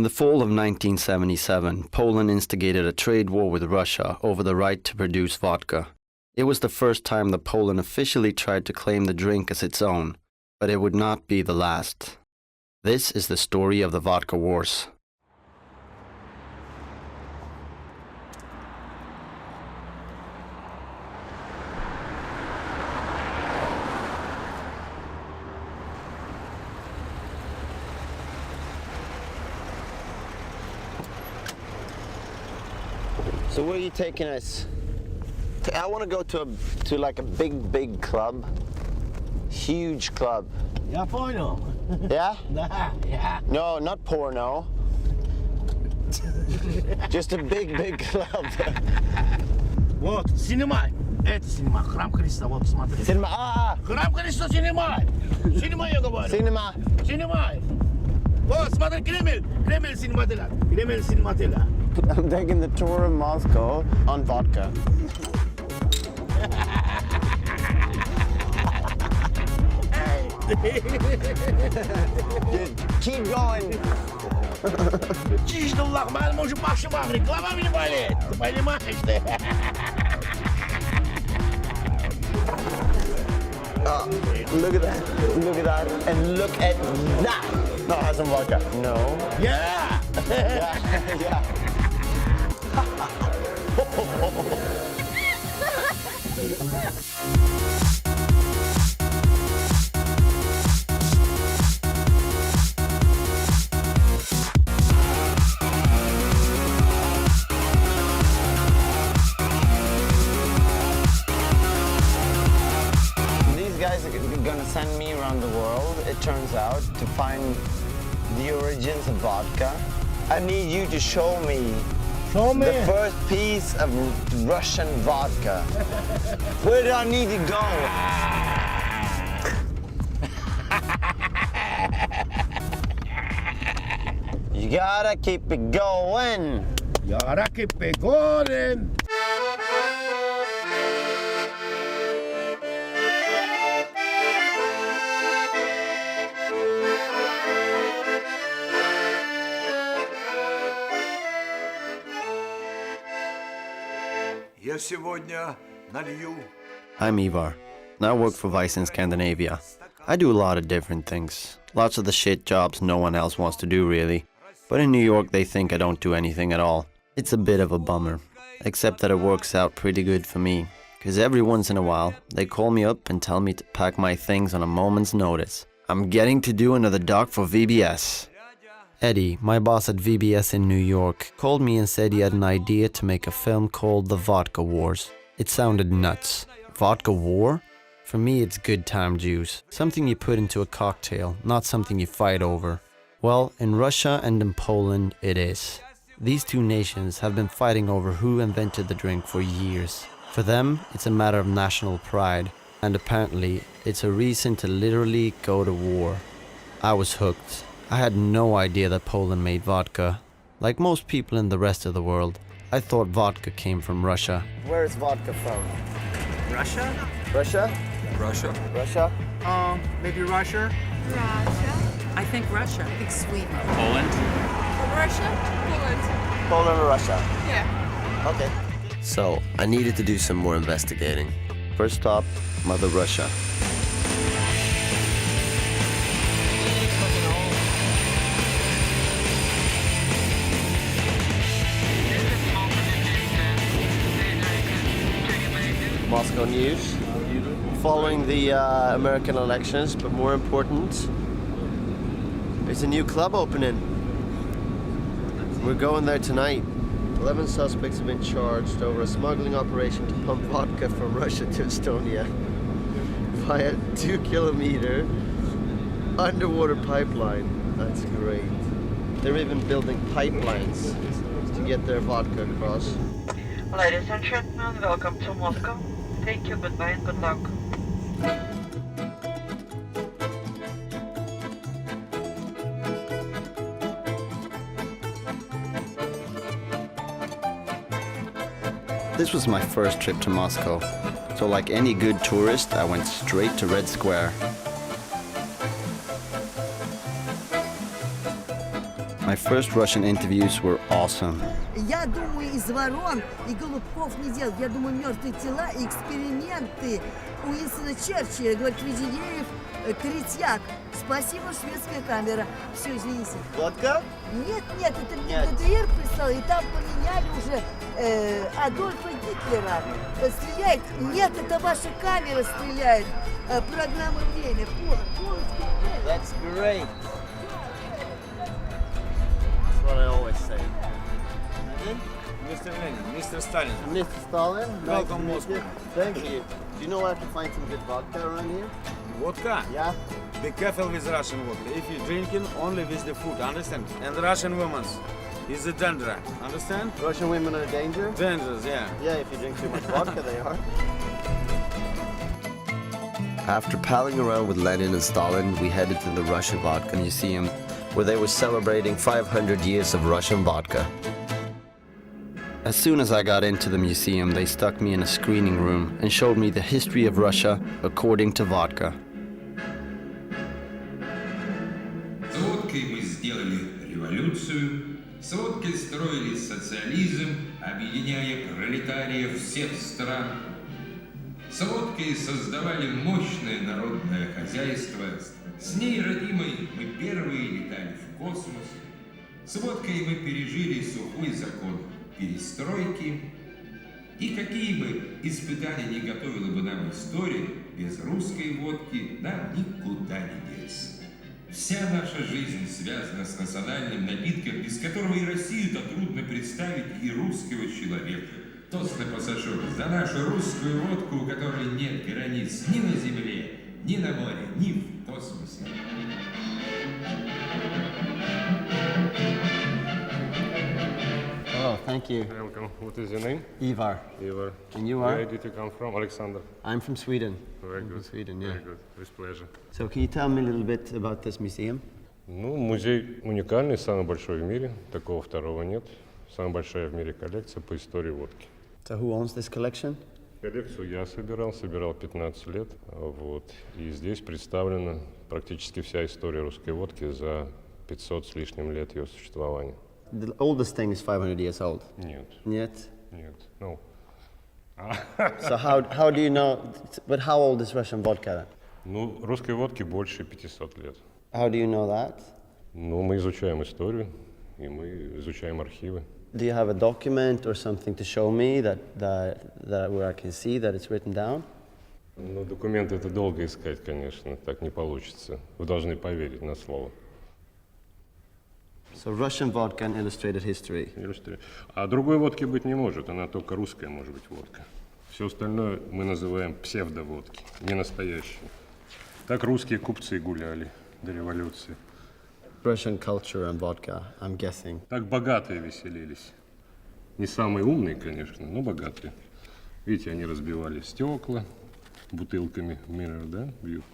In the fall of 1977, Poland instigated a trade war with Russia over the right to produce vodka. It was the first time that Poland officially tried to claim the drink as its own, but it would not be the last. This is the story of the Vodka Wars. So where are you taking us? I want to go to like a big club, huge club. Yeah, porno. Yeah? Yeah. No, not porno. Just a big club. Вот, снимай. Это снимай. Храм Христа, вот смотри. Cinema. Храм Христа снимай. Снимай, я говорю. Cinema. Снимай. Вот, смотри, Кремль. Кремль снимателя. Кремль снимателя. I'm taking the tour of Moscow on vodka. Dude, keep going. Чисто лохман, может, максимум. Реклама не болит. Ты понимаешь, ты? Oh, look at that, and look at that. No, have some vodka. No. Yeah. Yeah. These guys are gonna send me around the world, it turns out, to find the origins of vodka. I need you to show me Show me. the first piece of Russian vodka. Where do I need to go? You gotta keep it going. Gotta keep it going. Я сегодня налью. I'm Ivar, and I work for Vice in Scandinavia. I do a lot of different things. Lots of the shit jobs no one else wants to do really. But in New York they think I don't do anything at all. It's a bit of a bummer. Except that it works out pretty good for me. Cause every once in a while, they call me up and tell me to pack my things on a moment's notice. I'm getting to do another doc for VBS. Eddie, my boss at VBS in New York, called me and said he had an idea to make a film called The Vodka Wars. It sounded nuts. Vodka war? For me it's good time juice. Something you put into a cocktail, not something you fight over. Well, in Russia and in Poland it is. These two nations have been fighting over who invented the drink for years. For them, it's a matter of national pride, and apparently, it's a reason to literally go to war. I was hooked. I had no idea that Poland made vodka. Like most people in the rest of the world, I thought vodka came from Russia. Where is vodka from? Russia? Russia? Russia. Russia? Maybe Russia? Russia. I think Russia. I think Sweden. Poland? Russia? Poland. Poland or Russia? Yeah. Okay. So, I needed to do some more investigating. First stop, Mother Russia. Moscow news. Following the American elections, but more important, there's a new club opening. We're going there tonight. 11 suspects have been charged over a smuggling operation to pump vodka from Russia to Estonia via 2-kilometer underwater pipeline. That's great. They're even building pipelines to get their vodka across. Ladies and gentlemen, welcome to Moscow. Thank you, goodbye and good luck. This was my first trip to Moscow, so like any good tourist, I went straight to Red Square. My first Russian interviews were awesome. Я думаю, из ворон и голубков не делать. Я думаю, мертвые тела и эксперименты Уинстона Черчилля, говорит, Веденеев, третьяк. Спасибо, шведская камера. Все, извините. Vodka? Нет, это мне ГДР прислал, и там поменяли уже Адольфа Гитлера. Стреляет. Нет, это ваша камера стреляет. Программа «Время». That's great. That's what I always say. Mr. Lenin, Mr. Stalin. Mr. Stalin, Welcome, nice to meet you. Thank you. Do you know where I can find some good vodka around here? Vodka? Yeah. Be careful with Russian vodka. If you're drinking, only with the food, understand? And Russian women is a danger, understand? Russian women are a danger? Dangerous, yeah. Yeah, if you drink too much vodka, they are. After palling around with Lenin and Stalin, we headed to the Russian Vodka Museum, where they were celebrating 500 years of Russian vodka. As soon as I got into the museum, they stuck me in a screening room and showed me the history of Russia according to vodka. С водкой мы сделали революцию, с водкой строили социализм, объединяя пролетариев всех стран. С водкой создавали мощное народное хозяйство, с ней, родимой, мы первые летали в космос. С водкой мы пережили сухой закон перестройки. И какие бы испытания не готовила бы нам история, без русской водки нам никуда не деться. Вся наша жизнь связана с национальным напитком, без которого и Россию-то трудно представить, и русского человека. Тост на пассажиров за нашу русскую водку, у которой нет границ ни на земле, ни на море, ни в космосе. Oh, thank you. Welcome. What is your name? Ivar. Ivar. And you are? Where did you come from? Alexander. I'm from Sweden. Very I'm good. From Sweden, yeah. Very good. With pleasure. So can you tell me a little bit about this museum? Ну, музей уникальный, самый большой в мире. Такого второго нет. Самая большая в мире коллекция по истории водки. So who owns this collection? Коллекцию я собирал 15 лет. Вот. И здесь представлена практически вся история русской водки за 500 с лишним лет ее существования. The oldest thing is 500 years old. Нет. Нет? Нет. No. So how do you know, but how old is Russian vodka? Ну, русской водки больше 500 лет. How do you know that? Ну, мы изучаем историю, и мы изучаем архивы. Do you have a document or something to show me that where I can see that it's written down? Ну, документы это долго искать, конечно, так не получится. Вы должны поверить на слово. So Russian vodka and illustrated history. А другой водки быть не может, она только русская может быть водка. Все остальное мы называем псевдоводки, не настоящие. Так русские купцы гуляли до революции. Russian culture and vodka, I'm guessing. Так богатые веселились. Не самые умные, конечно, но богатые. Видите, они разбивали стекла бутылками mirror, да, бьют.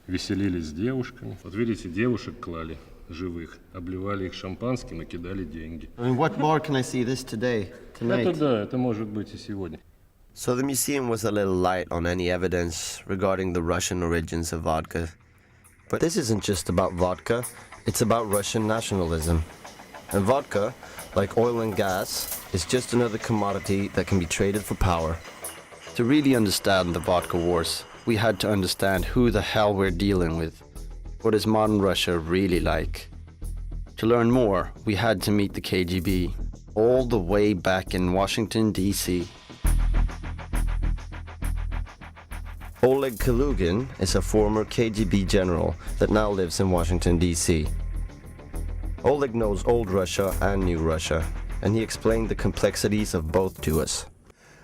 Веселились с девушками. Вот видите, девушек клали живых, обливали их шампанским и кидали деньги. I mean, what more can I see this today, tonight? Это да, это может быть и сегодня. So the museum was a little light on any evidence regarding the Russian origins of vodka. But this isn't just about vodka, it's about Russian nationalism. And vodka, like oil and gas, is just another commodity that can be traded for power. To really understand the Vodka Wars, we had to understand who the hell we're dealing with. What is modern Russia really like? To learn more, we had to meet the KGB, all the way back in Washington, D.C. Oleg Kalugin is a former KGB general that now lives in Washington, D.C. Oleg knows old Russia and new Russia, and he explained the complexities of both to us.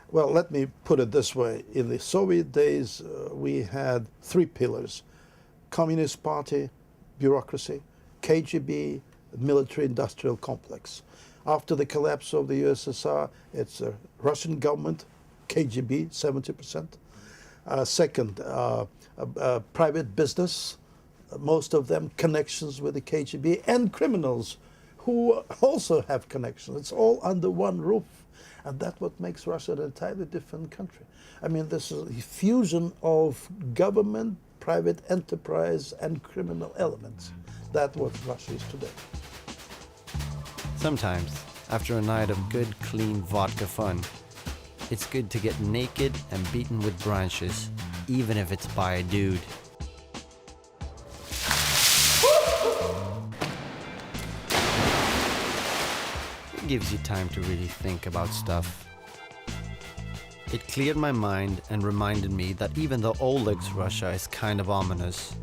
Well, let me put it this way. In the Soviet days, we had three pillars: Communist Party, bureaucracy, KGB, military-industrial complex. After the collapse of the USSR, it's a Russian government, KGB, 70%. Second, private business, most of them connections with the KGB, and criminals who also have connections. It's all under one roof. And that's what makes Russia an entirely different country. I mean, this is a fusion of government, private enterprise, and criminal elements. That's what Russia is today. Sometimes, after a night of good, clean vodka fun, it's good to get naked and beaten with branches, even if it's by a dude. It gives you time to really think about stuff. It cleared my mind and reminded me that even though Oleg's Russia is kind of ominous,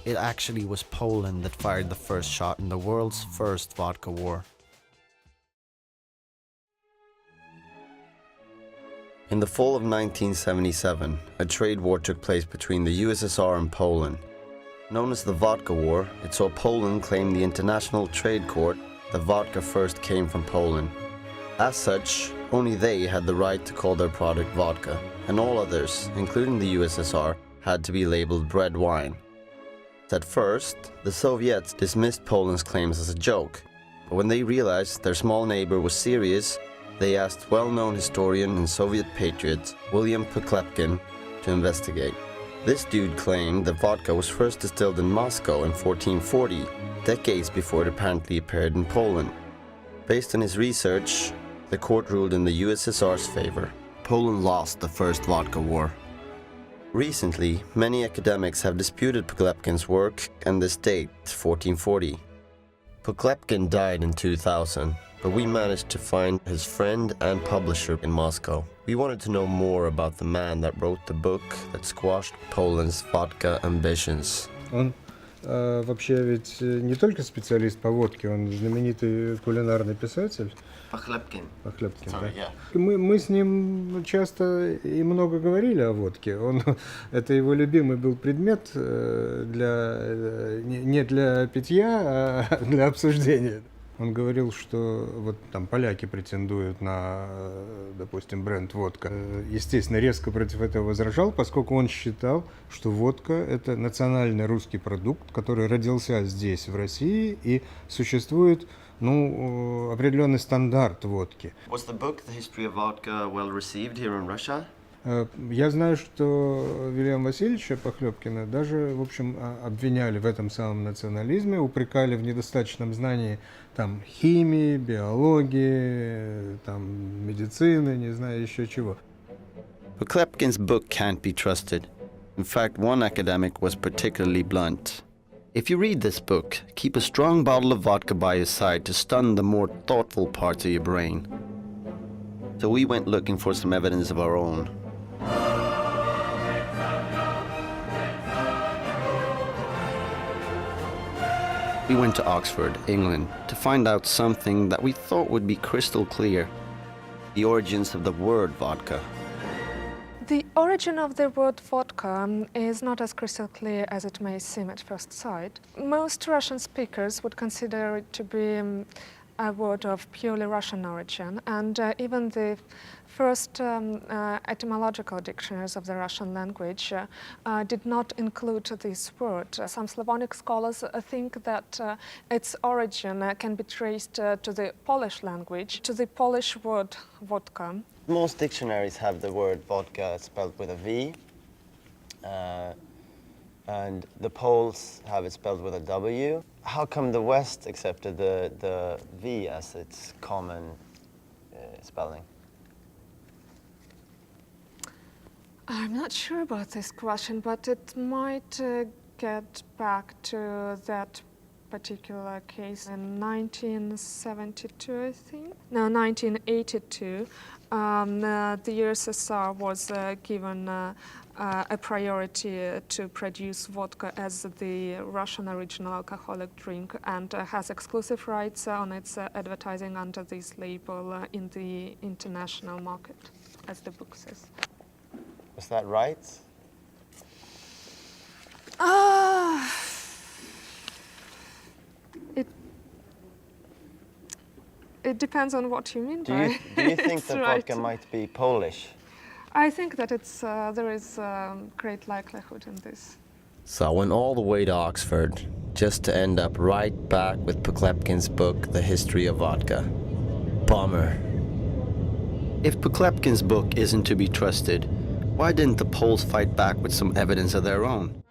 it actually was Poland that fired the first shot in the world's first vodka war. In the fall of 1977, a trade war took place between the USSR and Poland. Known as the Vodka War, it saw Poland claim the International Trade Court that vodka first came from Poland. As such, only they had the right to call their product vodka, and all others, including the USSR, had to be labeled red wine. At first, the Soviets dismissed Poland's claims as a joke, but when they realized their small neighbor was serious, they asked well-known historian and Soviet patriot William Poklepkin to investigate. This dude claimed that vodka was first distilled in Moscow in 1440, decades before it apparently appeared in Poland. Based on his research, the court ruled in the USSR's favor. Poland lost the first vodka war. Recently, many academics have disputed Poklepkin's work and this date, 1440. Poklepkin died in 2000, but we managed to find his friend and publisher in Moscow. We wanted to know more about the man that wrote the book that squashed Poland's vodka ambitions. Он вообще ведь не только специалист по водке, он знаменитый кулинарный писатель. Poklepkin. Похлебкин, Sorry, да. yeah. Мы с ним часто и много говорили о водке. Это его любимый был предмет не для питья, а для обсуждения. Он говорил, что вот там поляки претендуют на, допустим, бренд водка. Естественно, резко против этого возражал, поскольку он считал, что водка – это национальный русский продукт, который родился здесь, в России, и существует определенный стандарт водки. Was the book, The History of Vodka, well received here in Russia? Я знаю, что Вильяма Васильевича Похлебкина даже, в общем, обвиняли в этом самом национализме, упрекали в недостаточном знании там химии, биологии, там медицины, не знаю еще чего. Poklepkin's book can't be trusted. In fact, one academic was particularly blunt. If you read this book, keep a strong bottle of vodka by your side to stun the more thoughtful parts of your brain. So we went looking for some evidence of our own. We went to Oxford, England, to find out something that we thought would be crystal clear: the origins of the word vodka. The origin of the word vodka is not as crystal clear as it may seem at first sight. Most Russian speakers would consider it to be a word of purely Russian origin, and even the first etymological dictionaries of the Russian language did not include this word. Some Slavonic scholars think that its origin can be traced to the Polish language, to the Polish word vodka. Most dictionaries have the word vodka spelled with a V, and the Poles have it spelled with a W. How come the West accepted the V as its common spelling? I'm not sure about this question, but it might get back to that particular case in 1972, I think. No, 1982. The USSR was given a priority to produce vodka as the Russian original alcoholic drink, and has exclusive rights on its advertising under this label in the international market, as the book says. Was that right? It depends on what you mean Do by you think it's that right. vodka might be Polish? I think that there is great likelihood in this. So I went all the way to Oxford, just to end up right back with Poklepkin's book, The History of Vodka. Bummer. If Poklepkin's book isn't to be trusted, why didn't the Poles fight back with some evidence of their own?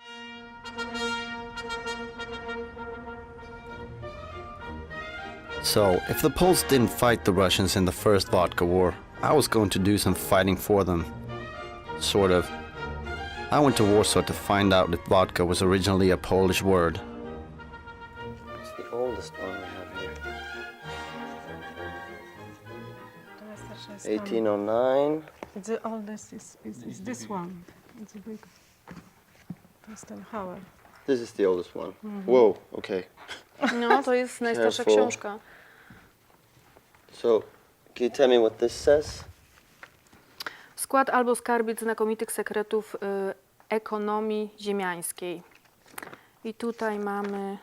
So, if the Poles didn't fight the Russians in the first Vodka War, I was going to do some fighting for them. Sort of. I went to Warsaw to find out if vodka was originally a Polish word. It's the oldest one we have here. 1809. The oldest is this one. It's a big. This is the oldest one. Whoa, okay. No, to jest najstarsza Careful. książka. So, can you tell me what this says? Skład albo skarbiec znakomitych sekretów ekonomii ziemiańskiej. I tutaj mamy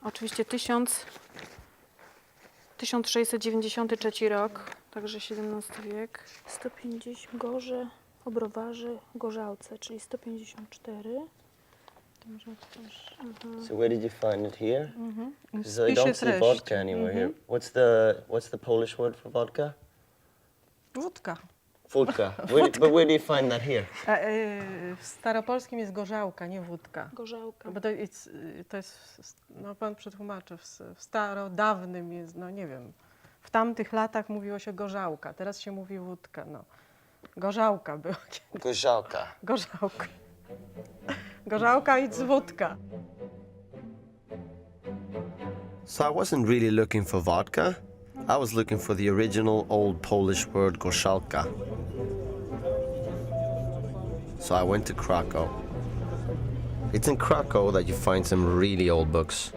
oczywiście 1693 rok, także XVII wiek. 150 gorze, obrowarze, gorzałce, czyli 154. So where did you find it here? So I Spisze don't see treść. vodka anywhere here. What's the Polish word for vodka? Wódka. Vodka. But where do you find that here? W staropolskim jest gorzałka, nie wódka. Gorzałka. Bo to jest, no pan przetłumaczy, w starodawnym jest, no nie wiem, w tamtych latach mówiło się gorzałka, teraz się mówi wódka, no. Gorzałka była kiedyś. Gorzałka. Gorzałka. Gorzałka i wódka. So I wasn't really looking for vodka. I was looking for the original old Polish word gorzałka. So I went to Krakow. It's in Krakow that you find some really old books.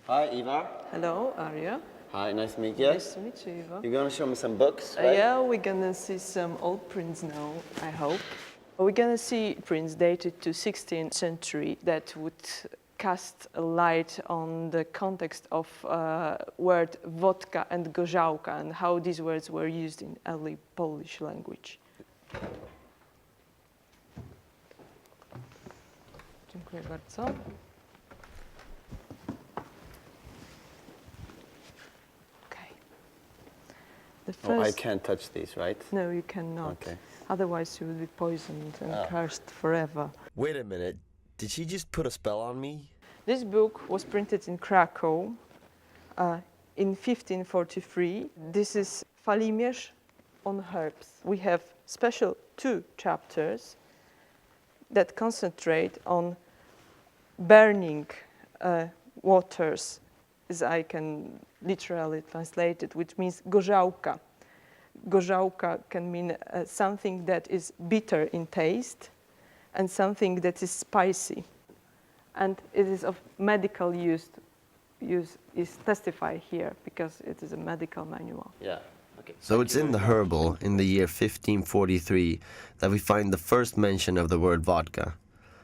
Hi, Eva. Hello, Arya. Hi, nice to meet you. Nice to meet you, Eva. You're gonna show me some books, right? Yeah, we're gonna see some old prints now, I hope. We're gonna see prints dated to 16th century that would cast a light on the context of word vodka and gorzałka and how these words were used in early Polish language. Dziękuję bardzo. The first... Oh, I can't touch these, right? No, you cannot. Okay. Otherwise you will be poisoned and cursed forever. Wait a minute. Did she just put a spell on me? This book was printed in Krakow in 1543. This is Falimierz on herbs. We have special 2 chapters that concentrate on burning waters, as I can literally translate it, which means gorzałka. Gorzałka can mean something that is bitter in taste and something that is spicy. And it is of medical use is specified here because it is a medical manual. Yeah. Okay. So it's in the herbal in the year 1543 that we find the first mention of the word vodka.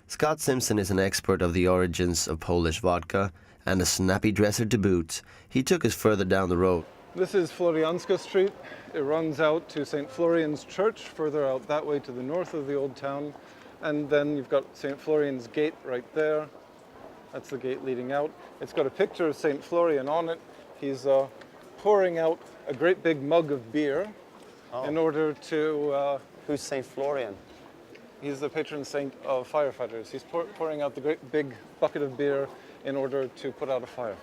Scott Simpson is an expert of the origins of Polish vodka and a snappy dresser to boot. He took us further down the road. This is Florianska Street. It runs out to St. Florian's Church, further out that way to the north of the old town. And then you've got St. Florian's Gate right there. That's the gate leading out. It's got a picture of St. Florian on it. He's pouring out a great big mug of beer in order to... Who's St. Florian? He's the patron saint of firefighters. He's pouring out the great big bucket of beer in order to put out a fire.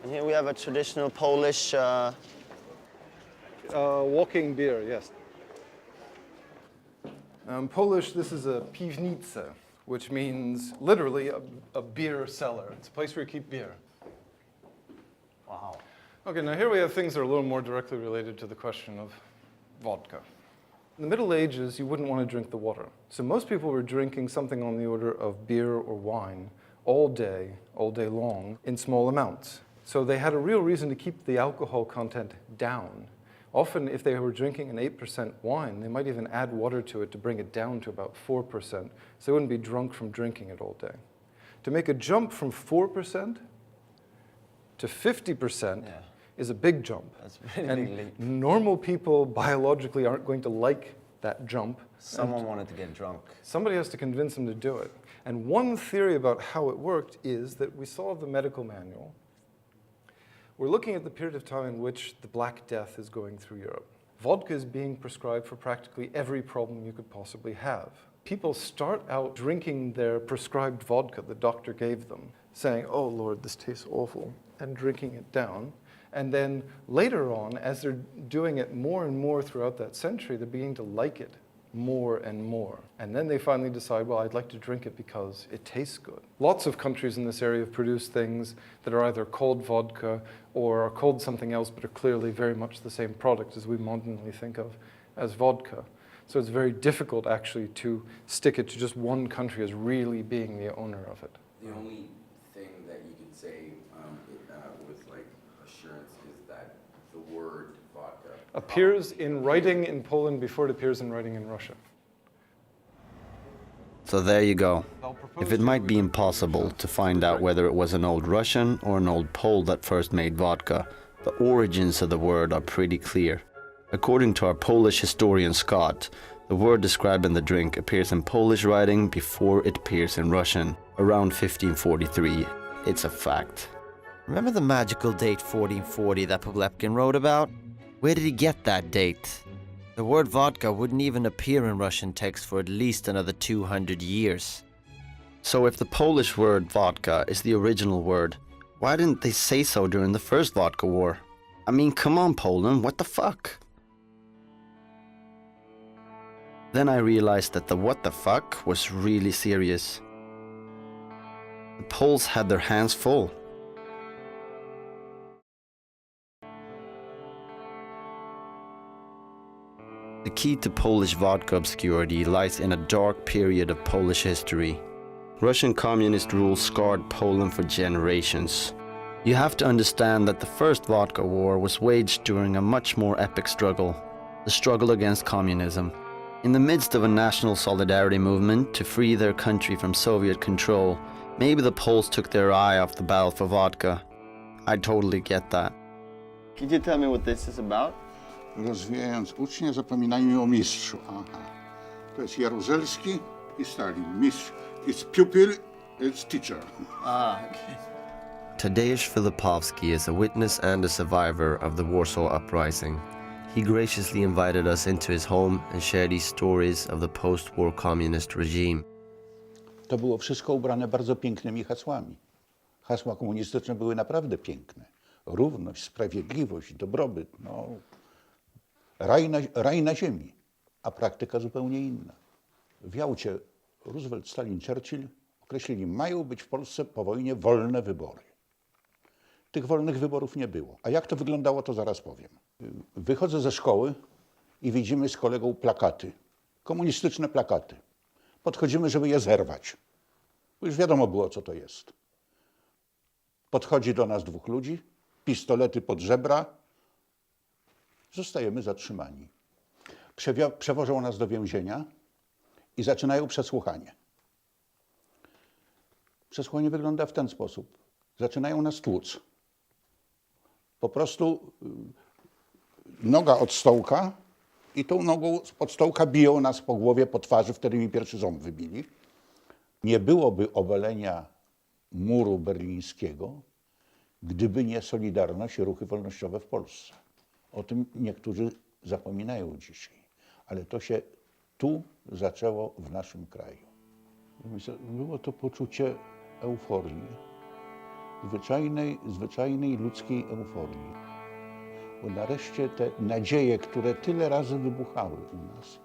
And here we have a traditional Polish... walking beer, yes. Polish, this is a piwnica, which means literally a beer cellar. It's a place where you keep beer. Wow. Okay, now here we have things that are a little more directly related to the question of vodka. In the Middle Ages, you wouldn't want to drink the water. So most people were drinking something on the order of beer or wine all day long, in small amounts. So they had a real reason to keep the alcohol content down. Often, if they were drinking an 8% wine, they might even add water to it to bring it down to about 4%, so they wouldn't be drunk from drinking it all day. To make a jump from 4% to 50% is a big jump. That's a really big leap. Normal people biologically aren't going to like that jump. Someone wanted to get drunk. Somebody has to convince them to do it. And one theory about how it worked is that we saw the medical manual. We're looking at the period of time in which the Black Death is going through Europe. Vodka is being prescribed for practically every problem you could possibly have. People start out drinking their prescribed vodka the doctor gave them, saying, oh Lord, this tastes awful, and drinking it down. And then later on, as they're doing it more and more throughout that century, they're beginning to like it more and more. And then they finally decide, well, I'd like to drink it because it tastes good. Lots of countries in this area have produced things that are either called vodka or are called something else, but are clearly very much the same product as we modernly think of as vodka. So it's very difficult actually to stick it to just one country as really being the owner of it. The only thing that you can say with like assurance is that the word vodka appears in writing in Poland before it appears in writing in Russia. So there you go. If it might be impossible to find out whether it was an old Russian or an old Pole that first made vodka, the origins of the word are pretty clear. According to our Polish historian Scott, the word described in the drink appears in Polish writing before it appears in Russian, around 1543. It's a fact. Remember the magical date 1440 that Poblepkin wrote about? Where did he get that date? The word vodka wouldn't even appear in Russian text for at least another 200 years. So if the Polish word vodka is the original word, why didn't they say so during the first Vodka War? I mean, come on, Poland, what the fuck? Then I realized that the what the fuck was really serious. The Poles had their hands full. The key to Polish vodka obscurity lies in a dark period of Polish history. Russian communist rule scarred Poland for generations. You have to understand that the first vodka war was waged during a much more epic struggle, the struggle against communism. In the midst of a national solidarity movement to free their country from Soviet control, maybe the Poles took their eye off the battle for vodka. I totally get that. Could you tell me what this is about? Rozwijając ucznia, zapominają o mistrzu. Aha. To jest Jaruzelski i Stalin. Mistrz. It's pupil, it's teacher. Ah, okay. Tadeusz Filipovski is a witness and a survivor of the Warsaw Uprising. He graciously invited us into his home and shared these stories of the post-war communist regime. To było wszystko ubrane bardzo pięknymi hasłami. Hasła komunistyczne były naprawdę piękne. Równość, sprawiedliwość, dobrobyt, no, raj na ziemi, a praktyka zupełnie inna. W Jałcie Roosevelt, Stalin, Churchill określili, mają być w Polsce po wojnie wolne wybory. Tych wolnych wyborów nie było. A jak to wyglądało, to zaraz powiem. Wychodzę ze szkoły i widzimy z kolegą plakaty, komunistyczne plakaty. Podchodzimy, żeby je zerwać. Bo już wiadomo było, co to jest. Podchodzi do nas dwóch ludzi, pistolety pod żebra. Zostajemy zatrzymani. Przewożą nas do więzienia i zaczynają przesłuchanie. Przesłuchanie wygląda w ten sposób. Zaczynają nas tłuc. Po prostu noga od stołka i tą nogą od stołka biją nas po głowie, po twarzy, wtedy mi pierwszy ząb wybili. Nie byłoby obalenia muru berlińskiego, gdyby nie Solidarność i ruchy wolnościowe w Polsce. O tym niektórzy zapominają dzisiaj, ale to się tu zaczęło w naszym kraju. Było to poczucie euforii, zwyczajnej ludzkiej euforii. Bo nareszcie te nadzieje, które tyle razy wybuchały u nas,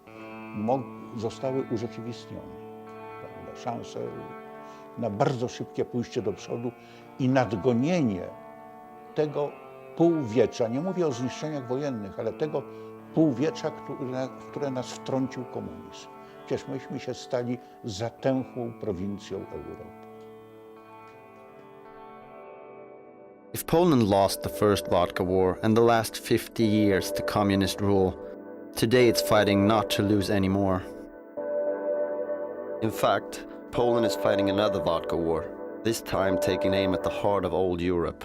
zostały urzeczywistnione. Prawda? Szanse na bardzo szybkie pójście do przodu i nadgonienie tego półwiecza, nie mówię o zniszczeniach wojennych, ale tego półwiecza, w które nas wtrącił komunizm. Przecież myśmy się stali zatęchłą prowincją Europy. If Poland lost the first Vodka War and the last 50 years to communist rule, today it's fighting not to lose any more. In fact, Poland is fighting another Vodka War, this time taking aim at the heart of old Europe.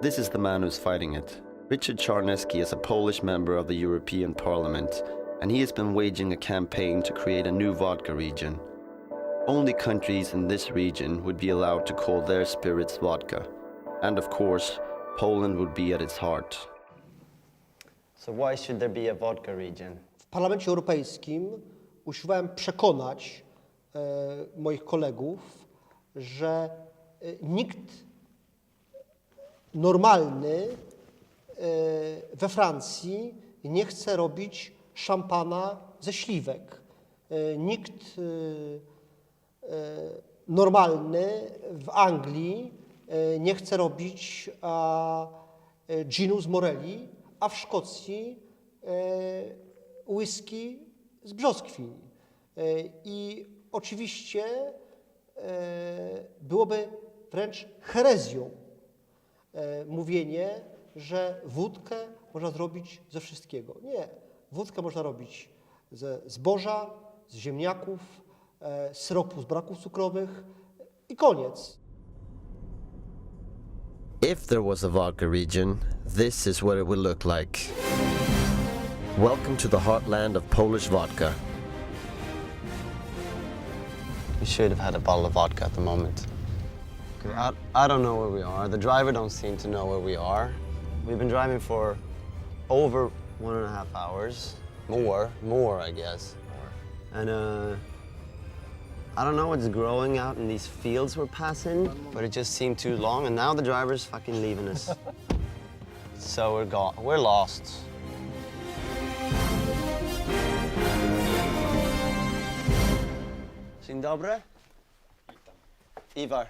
This is the man who's fighting it. Richard Czarnecki is a Polish member of the European Parliament, and he has been waging a campaign to create a new vodka region. Only countries in this region would be allowed to call their spirits vodka. And of course, Poland would be at its heart. So why should there be a vodka region? W Parlamencie Europejskim usiłowałem przekonać moich kolegów, że nikt normalny we Francji nie chce robić szampana ze śliwek. Nikt normalny w Anglii nie chce robić ginu z Moreli, a w Szkocji whisky z brzoskwiń. I oczywiście byłoby wręcz herezją mówienie, że wódkę można zrobić ze wszystkiego. Nie, wódkę można robić ze zboża, z ziemniaków, syropu z braków cukrowych i koniec. If there was a vodka region, this is what it would look like. Welcome to the heartland of Polish vodka. We should have had a bottle of vodka at the moment. I don't know where we are. The driver don't seem to know where we are. We've been driving for over 1.5 hours. More, I guess. And I don't know what's growing out in these fields we're passing, but it just seemed too long, and now the driver's fucking leaving us. So we're gone. We're lost. Dzień dobry. Iwar.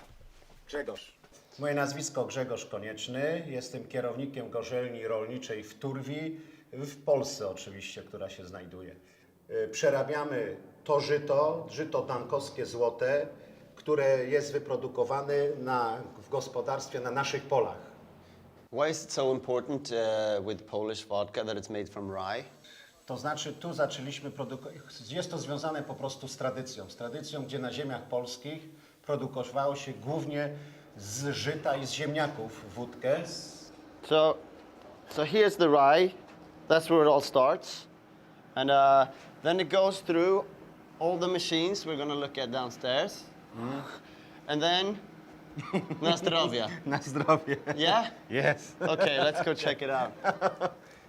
Grzegorz. Moje nazwisko Grzegorz Konieczny. Jestem kierownikiem gorzelni rolniczej w Turwi, w Polsce oczywiście, która się znajduje. Przerabiamy to żyto dankowskie złote, które jest wyprodukowane w gospodarstwie na naszych polach. Why is it so important with Polish vodka that it's made from rye? To znaczy tu zaczęliśmy produkować, jest to związane po prostu z tradycją, gdzie na ziemiach polskich produkowało się głównie z żyta i z ziemniaków wódkę. So here's the rye. That's where it all starts. And then it goes through all the machines we're going to look at downstairs. And then na zdrowie. Na zdrowie. Yeah? Yes. Okay, let's go check it out.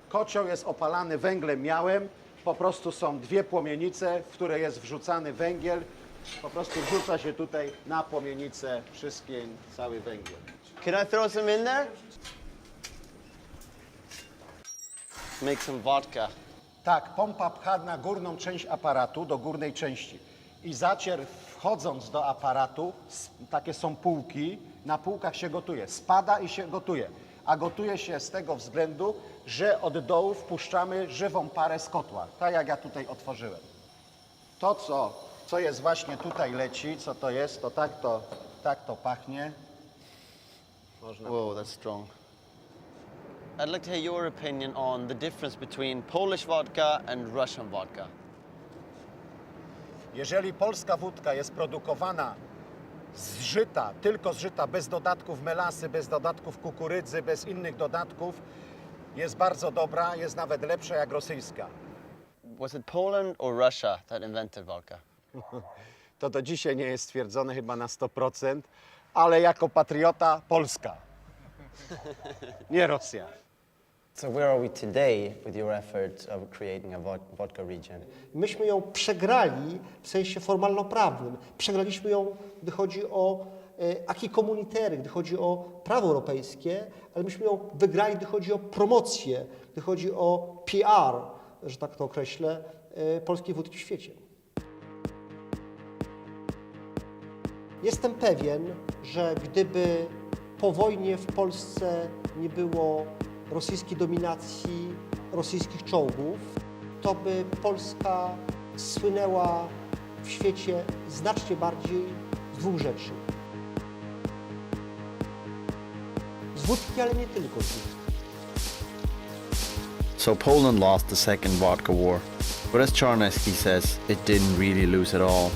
Kocioł jest opalany węglem miałym. Po prostu są dwie płomienice, w które jest wrzucany węgiel. Po prostu wrzuca się tutaj na płomienicę wszystkie, cały węgiel. Can I throw some in there? Make some vodka. Tak, pompa pcha na górną część aparatu, do górnej części. I zacier wchodząc do aparatu, takie są półki, na półkach się gotuje. Spada i się gotuje. A gotuje się z tego względu, że od dołu wpuszczamy żywą parę z kotła. Tak jak ja tutaj otworzyłem. To, co jest właśnie tutaj leci, co to jest, to tak to pachnie. Whoa, that's strong. I'd like to hear your opinion on the difference between Polish vodka and Russian vodka. Jeżeli polska wódka jest produkowana z żyta, tylko z żyta, bez dodatków melasy, bez dodatków kukurydzy, bez innych dodatków, jest bardzo dobra, jest nawet lepsza jak rosyjska. Was it Poland or Russia that invented vodka? To do dzisiaj nie jest stwierdzone chyba na 100%, ale jako patriota Polska, nie Rosja. So where are we today with your efforts of creating a vodka region? Myśmy ją przegrali w sensie formalno-prawnym. Przegraliśmy ją, gdy chodzi o acquis communautaire, gdy chodzi o prawo europejskie, ale myśmy ją wygrali, gdy chodzi o promocję, gdy chodzi o PR, że tak to określę, polskiej wódki w świecie. Jestem pewien, że gdyby po wojnie w Polsce nie było rosyjskiej dominacji, rosyjskich czołgów, to by Polska słynęła w świecie znacznie bardziej z dwóch rzeczy. Z wódki, ale nie tylko z wódki. So Poland lost the second Vodka War, but as Czarnecki says, it didn't really lose at all.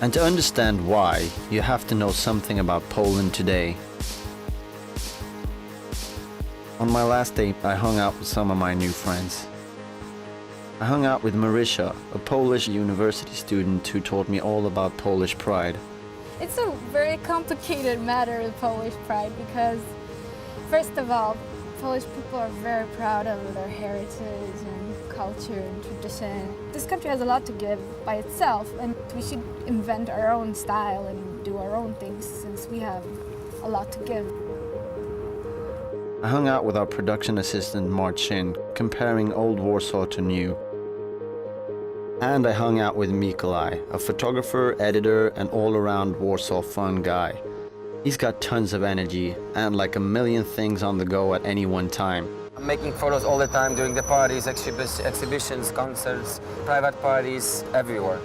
And to understand why, you have to know something about Poland today. On my last day, I hung out with some of my new friends. I hung out with Marysia, a Polish university student who taught me all about Polish pride. It's a very complicated matter, the Polish pride, because first of all, Polish people are very proud of their heritage and culture and tradition. This country has a lot to give by itself, and we should invent our own style and do our own things since we have a lot to give. I hung out with our production assistant Marcin, comparing old Warsaw to new. And I hung out with Mikolai, a photographer, editor, and all-around Warsaw fun guy. He's got tons of energy and like a million things on the go at any one time. I'm making photos all the time during the parties, exhibitions, concerts, private parties, everywhere.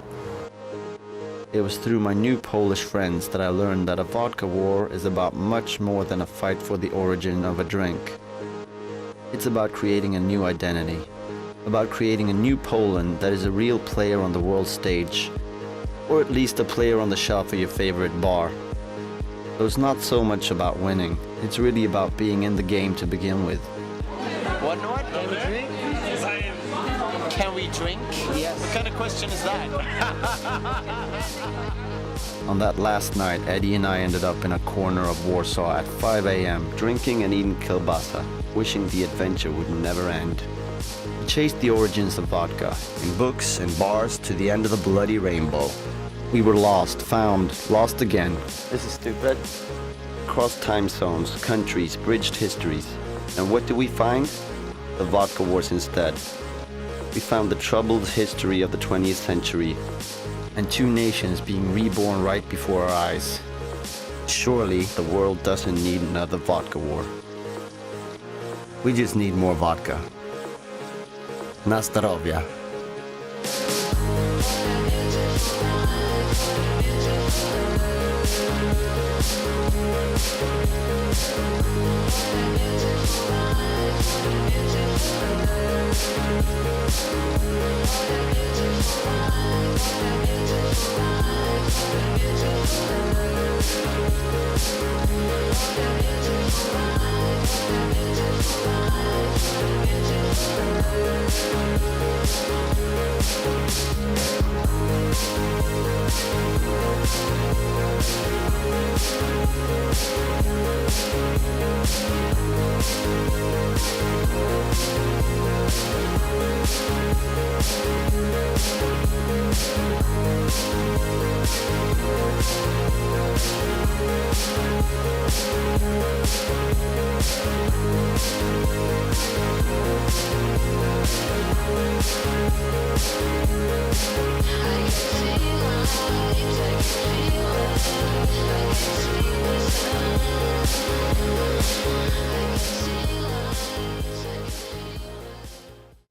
It was through my new Polish friends that I learned that a vodka war is about much more than a fight for the origin of a drink. It's about creating a new identity, about creating a new Poland that is a real player on the world stage, or at least a player on the shelf of your favorite bar. So it's not so much about winning, it's really about being in the game to begin with. What, Nord? Can we drink? Can we drink? Yes. What kind of question is that? On that last night, Eddie and I ended up in a corner of Warsaw at 5 a.m., drinking and eating kielbasa, wishing the adventure would never end. We chased the origins of vodka, in books and bars to the end of the bloody rainbow. We were lost, found, lost again. This is stupid. Crossed time zones, countries, bridged histories. And what do we find? The Vodka Wars instead. We found the troubled history of the 20th century and two nations being reborn right before our eyes. Surely the world doesn't need another vodka war. We just need more vodka. Na zdrowie.